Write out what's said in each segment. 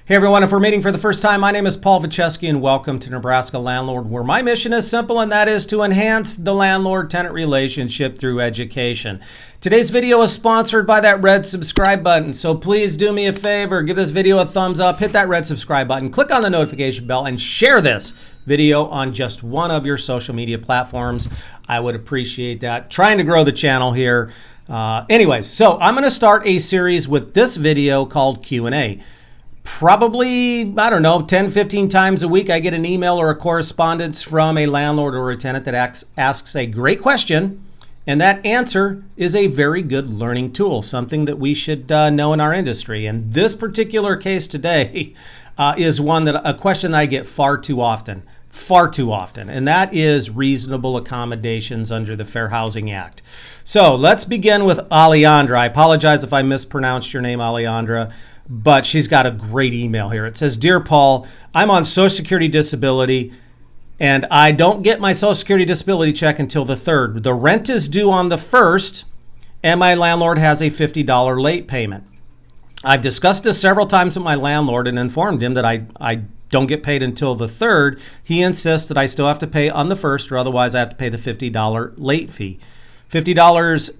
Hey everyone, if we're meeting for the first time, my name is Vojchehoske and welcome to Nebraska Landlord, where my mission is simple, and that is to enhance the landlord-tenant relationship through education. Today's video is sponsored by that red subscribe button, so please do me a favor, give this video a thumbs up, hit that red subscribe button, click on the notification bell, and share this video on just one of your social media platforms. I would appreciate that. Trying to grow the channel here. Anyways, so I'm going to start a series with this video called Q&A. Probably, I don't know, 10, 15 times a week I get an email or a correspondence from a landlord or a tenant that asks a great question, and that answer is a very good learning tool, something that we should know in our industry. And this particular case today is a question that I get far too often, and that is reasonable accommodations under the Fair Housing Act. So let's begin with Aleandra. I apologize if I mispronounced your name, Aleandra, but she's got a great email here. It says, "Dear Paul, I'm on Social Security disability and I don't get my Social Security disability check until the 3rd. The rent is due on the 1st and my landlord has a $50 late payment. I've discussed this several times with my landlord and informed him that I don't get paid until the 3rd. He insists that I still have to pay on the 1st, or otherwise I have to pay the $50 late fee. $50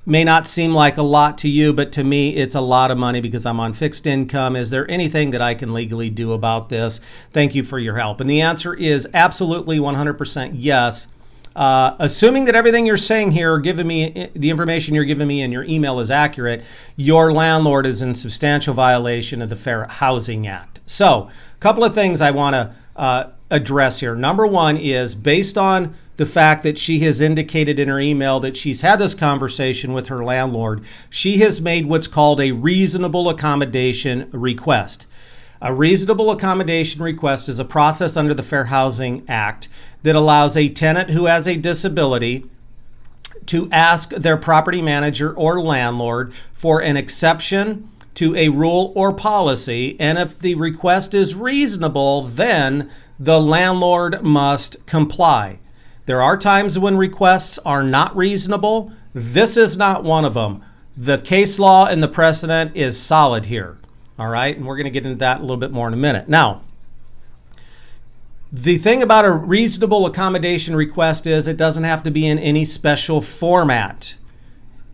may not seem like a lot to you, but to me it's a lot of money because I'm on fixed income. Is there anything that I can legally do about this? Thank you for your help." And the answer is absolutely 100% yes. Assuming that everything you're saying here, giving me the information you're giving me in your email is accurate, your landlord is in substantial violation of the Fair Housing Act. So a couple of things I want to address here. Number one is, based on the fact that she has indicated in her email that she's had this conversation with her landlord, she has made what's called a reasonable accommodation request. A reasonable accommodation request is a process under the Fair Housing Act that allows a tenant who has a disability to ask their property manager or landlord for an exception to a rule or policy, and if the request is reasonable, then the landlord must comply. There are times when requests are not reasonable. This is not one of them. The case law and the precedent is solid here. All right, and we're going to get into that a little bit more in a minute. Now, the thing about a reasonable accommodation request is it doesn't have to be in any special format.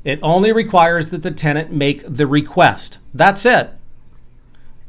It only requires that the tenant make the request. That's it.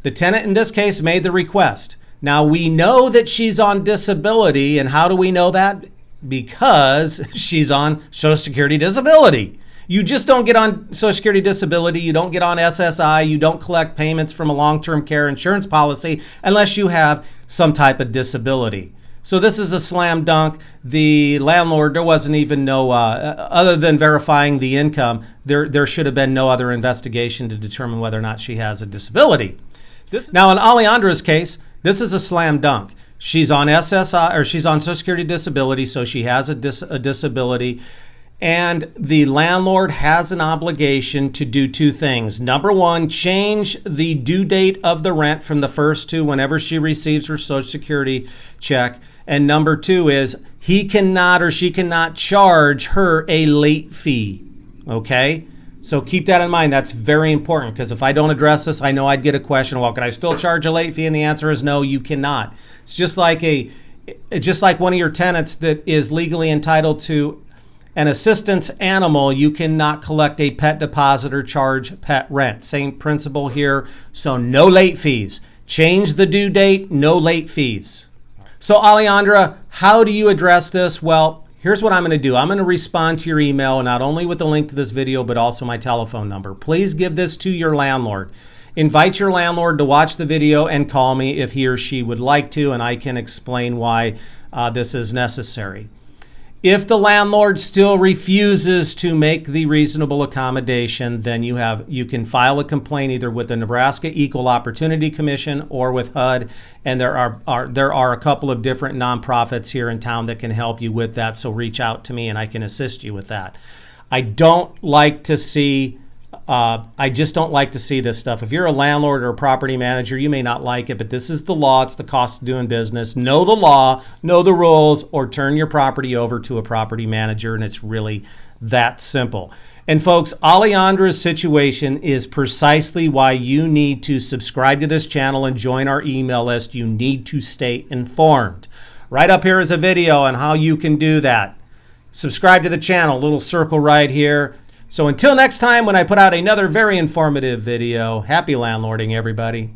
The tenant in this case made the request. Now, we know that she's on disability, and how do we know that? Because she's on Social Security disability. You just don't get on Social Security disability, you don't get on SSI, you don't collect payments from a long-term care insurance policy unless you have some type of disability. So this is a slam dunk. The landlord, there wasn't even no, other than verifying the income, there should have been no other investigation to determine whether or not she has a disability. Now in Aleandra's case, this is a slam dunk. She's on SSI, or she's on Social Security disability, so she has a disability. And the landlord has an obligation to do two things. Number one, change the due date of the rent from the 1st to whenever she receives her Social Security check. And number two is he cannot or she cannot charge her a late fee. Okay? So keep that in mind. That's very important, because if I don't address this, I know I'd get a question, well, can I still charge a late fee? And the answer is no, you cannot. It's just like one of your tenants that is legally entitled to an assistance animal. You cannot collect a pet deposit or charge pet rent. Same principle here. So no late fees. Change the due date, no late fees. So Aleandra, how do you address this? Well, here's what I'm going to do. I'm going to respond to your email, not only with a link to this video, but also my telephone number. Please give this to your landlord. Invite your landlord to watch the video and call me if he or she would like to, and I can explain why this is necessary. If the landlord still refuses to make the reasonable accommodation, then you can file a complaint either with the Nebraska Equal Opportunity Commission or with HUD, and there are a couple of different nonprofits here in town that can help you with that. So reach out to me and I can assist you with that. I just don't like to see this stuff. If you're a landlord or a property manager, you may not like it, but this is the law. It's the cost of doing business. Know the law, know the rules, or turn your property over to a property manager, and it's really that simple. And folks, Aleandra's situation is precisely why you need to subscribe to this channel and join our email list. You need to stay informed. Right up here is a video on how you can do that. Subscribe to the channel, little circle right here. So until next time when I put out another very informative video, happy landlording, everybody.